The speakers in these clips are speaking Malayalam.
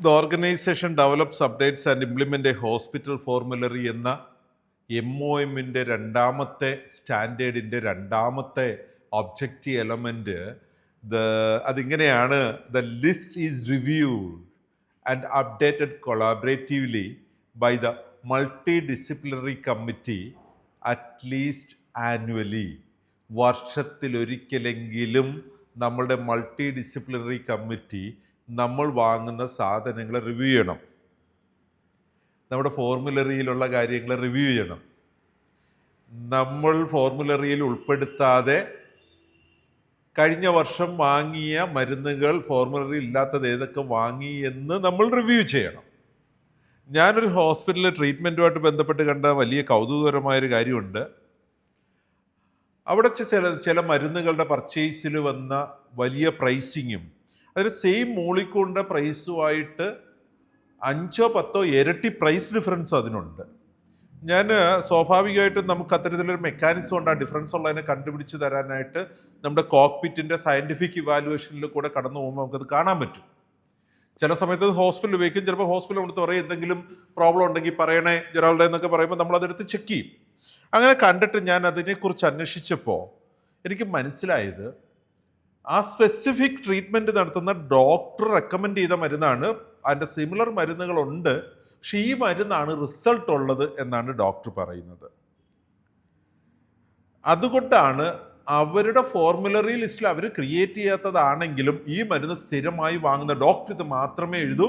The organization develops, updates and implement a hospital formulary എന്ന MOMൻ്റെ രണ്ടാമത്തെ സ്റ്റാൻഡേർഡിൻ്റെ രണ്ടാമത്തെ ഒബ്ജക്റ്റീവ് എലമെൻറ്റ് അതിങ്ങനെയാണ്: the list is reviewed and updated collaboratively by the multi disciplinary committee at least annually. വർഷത്തിലൊരിക്കലെങ്കിലും നമ്മളുടെ മൾട്ടി ഡിസിപ്ലിനറി കമ്മിറ്റി നമ്മൾ വാങ്ങുന്ന സാധനങ്ങൾ റിവ്യൂ ചെയ്യണം, നമ്മുടെ ഫോർമുലറിയിലുള്ള കാര്യങ്ങൾ റിവ്യൂ ചെയ്യണം. നമ്മൾ ഫോർമുലറിയിൽ ഉൾപ്പെടുത്താതെ കഴിഞ്ഞ വർഷം വാങ്ങിയ മരുന്നുകൾ ഫോർമുലറി ഇല്ലാത്തത് ഏതൊക്കെ വാങ്ങി എന്ന് നമ്മൾ റിവ്യൂ ചെയ്യണം. ഞാനൊരു ഹോസ്പിറ്റലിൽ ട്രീറ്റ്മെൻറ്റുമായിട്ട് ബന്ധപ്പെട്ട് കണ്ട വലിയ കൗതുകകരമായൊരു കാര്യമുണ്ട്. അവിടെ ചില മരുന്നുകളുടെ പർച്ചേസിൽ വന്ന വലിയ പ്രൈസിങ്ങും അതിന് സെയിം മോളിക്കൂളിൻ്റെ പ്രൈസുമായിട്ട് 5-10 ഇരട്ടി പ്രൈസ് ഡിഫറൻസ് അതിനുണ്ട്. ഞാൻ സ്വാഭാവികമായിട്ടും നമുക്ക് അത്തരത്തിലൊരു മെക്കാനിസം ഉണ്ട് ആ ഡിഫറൻസ് ഉള്ളതിനെ കണ്ടുപിടിച്ച് തരാനായിട്ട് നമ്മുടെ കോക്പിറ്റിൻ്റെ സയൻറ്റിഫിക് ഇവാലുവേഷനിൽ കൂടെ കടന്നു പോകുമ്പോൾ നമുക്കത് കാണാൻ പറ്റും. ചില സമയത്ത് ഹോസ്പിറ്റലിൽ ഉപയോഗിക്കും, ചിലപ്പോൾ ഹോസ്പിറ്റലിൽ കൊടുത്ത് പറയും എന്തെങ്കിലും പ്രോബ്ലം ഉണ്ടെങ്കിൽ പറയണേ ജെറാൾഡ് എന്നൊക്കെ പറയുമ്പോൾ നമ്മളതെടുത്ത് ചെക്ക് ചെയ്യും. അങ്ങനെ കണ്ടിട്ട് ഞാൻ അതിനെക്കുറിച്ച് അന്വേഷിച്ചപ്പോൾ എനിക്ക് മനസ്സിലായത് ആ സ്പെസിഫിക് ട്രീറ്റ്മെൻറ്റ് നടത്തുന്ന ഡോക്ടർ റെക്കമെൻഡ് ചെയ്ത മരുന്നാണ്. അതിൻ്റെ സിമിലർ മരുന്നുകളുണ്ട്, പക്ഷെ ഈ മരുന്നാണ് റിസൾട്ട് ഉള്ളത് എന്നാണ് ഡോക്ടർ പറയുന്നത്. അതുകൊണ്ടാണ് അവരുടെ ഫോർമുലറി ലിസ്റ്റിൽ അവർ ക്രിയേറ്റ് ചെയ്യാത്തതാണെങ്കിലും ഈ മരുന്ന് സ്ഥിരമായി വാങ്ങുന്ന ഡോക്ടർ ഇത് മാത്രമേ എഴുതൂ,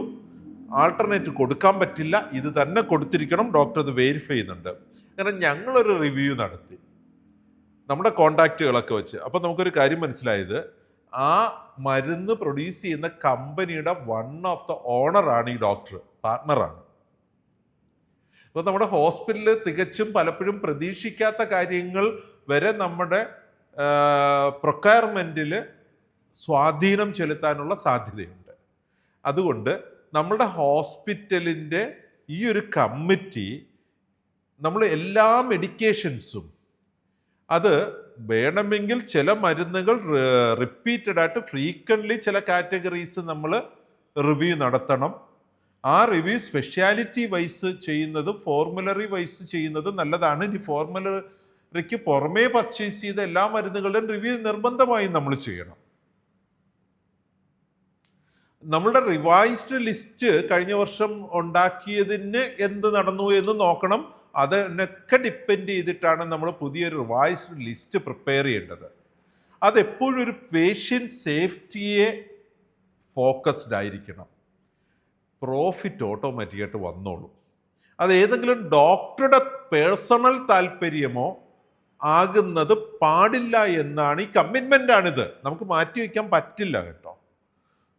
ആൾട്ടർനേറ്റ് കൊടുക്കാൻ പറ്റില്ല, ഇത് തന്നെ കൊടുത്തിരിക്കണം, ഡോക്ടർ ഇത് വെരിഫൈ ചെയ്യുന്നുണ്ട്. അങ്ങനെ ഞങ്ങളൊരു റിവ്യൂ നടത്തി നമ്മുടെ കോണ്ടാക്റ്റുകളൊക്കെ വെച്ച്. അപ്പോൾ നമുക്കൊരു കാര്യം മനസ്സിലായത്, ആ മരുന്ന് പ്രൊഡ്യൂസ് ചെയ്യുന്ന കമ്പനിയുടെ വൺ ഓഫ് ദ ഓണറാണ് ഈ ഡോക്ടർ, പാർട്ട്ണറാണ്. അപ്പോൾ നമ്മുടെ ഹോസ്പിറ്റലിൽ തികച്ചും പലപ്പോഴും പ്രതീക്ഷിക്കാത്ത കാര്യങ്ങൾ വരെ നമ്മുടെ പ്രൊക്വയർമെൻറ്റിൽ സ്വാധീനം ചെലുത്താനുള്ള സാധ്യതയുണ്ട്. അതുകൊണ്ട് നമ്മുടെ ഹോസ്പിറ്റലിൻ്റെ ഈ ഒരു കമ്മിറ്റി നമ്മൾ എല്ലാ മെഡിക്കേഷൻസും അത് വേണമെങ്കിൽ ചില മരുന്നുകൾ റിപ്പീറ്റഡ് ആയിട്ട് ഫ്രീക്വൻ്റ്ലി ചില കാറ്റഗറീസ് നമ്മൾ റിവ്യൂ നടത്തണം. ആ റിവ്യൂ സ്പെഷ്യാലിറ്റി വൈസ് ചെയ്യുന്നതും ഫോർമുലറി വൈസ് ചെയ്യുന്നതും നല്ലതാണ്. ഇനി ഫോർമുലറിക്ക് പുറമേ പർച്ചേസ് ചെയ്ത എല്ലാ മരുന്നുകളുടെയും റിവ്യൂ നിർബന്ധമായും നമ്മൾ ചെയ്യണം. നമ്മളുടെ റിവൈസ്ഡ് ലിസ്റ്റ് കഴിഞ്ഞ വർഷം ഉണ്ടാക്കിയതിന് എന്ത് നടന്നു എന്ന് നോക്കണം. അതിനൊക്കെ ഡിപ്പെൻഡ് ചെയ്തിട്ടാണ് നമ്മൾ പുതിയൊരു റിവൈസ്ഡ് ലിസ്റ്റ് പ്രിപ്പയർ ചെയ്യേണ്ടത്. അതെപ്പോഴും ഒരു പേഷ്യൻ്റ് സേഫ്റ്റിയെ ഫോക്കസ്ഡ് ആയിരിക്കണം. പ്രോഫിറ്റ് ഓട്ടോമാറ്റിക്കായിട്ട് വന്നോളൂ. അത് ഏതെങ്കിലും ഡോക്ടറുടെ പേഴ്സണൽ താല്പര്യമോ ആകുന്നത് പാടില്ല എന്നാണ് ഈ കമ്മിറ്റ്മെൻ്റാണിത്. നമുക്ക് മാറ്റി വയ്ക്കാൻ പറ്റില്ല കേട്ടോ.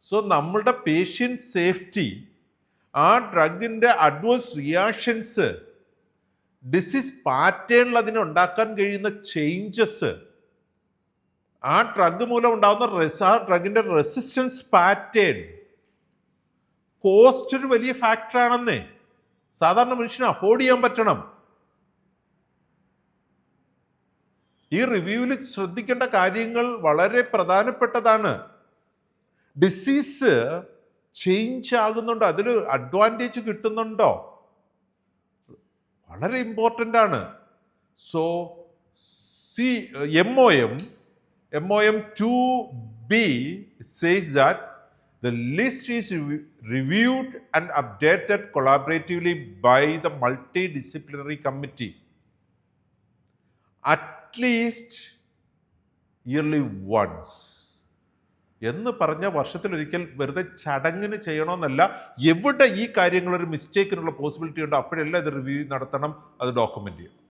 സോ നമ്മളുടെ പേഷ്യൻ്റ് സേഫ്റ്റി, ആ ഡ്രഗിൻ്റെ അഡ്വേഴ്സ് റിയാക്ഷൻസ്, ഡിസീസ് പാറ്റേണിൽ അതിനുണ്ടാക്കാൻ കഴിയുന്ന ചേഞ്ചസ്, ആ ഡ്രഗ് മൂലം ഉണ്ടാകുന്ന ഡ്രഗിൻ്റെ റെസിസ്റ്റൻസ് പാറ്റേൺ, കോസ്റ്റ് ഒരു വലിയ ഫാക്ടറാണെന്നേ. സാധാരണ മനുഷ്യന് അഫോർഡ് ചെയ്യാൻ പറ്റണം. ഈ റിവ്യൂവിൽ ശ്രദ്ധിക്കേണ്ട കാര്യങ്ങൾ വളരെ പ്രധാനപ്പെട്ടതാണ്. ഡിസീസ് ചേഞ്ച് ആകുന്നുണ്ടോ, അതിൽ അഡ്വാൻറ്റേജ് കിട്ടുന്നുണ്ടോ, വളരെ ഇമ്പോർട്ടൻ്റ് ആണ്. So MOM 2B says that the list is reviewed and updated collaboratively by the multidisciplinary committee at least yearly once എന്ന് പറഞ്ഞ വർഷത്തിലൊരിക്കൽ വെറുതെ ചടങ്ങിന് ചെയ്യണമെന്നല്ല. എവിടെ ഈ കാര്യങ്ങളൊരു മിസ്റ്റേക്കിനുള്ള പോസിബിലിറ്റി ഉണ്ടോ അപ്പോഴെല്ലാം ഇത് റിവ്യൂ നടത്തണം, അത് ഡോക്യുമെൻ്റ് ചെയ്യണം.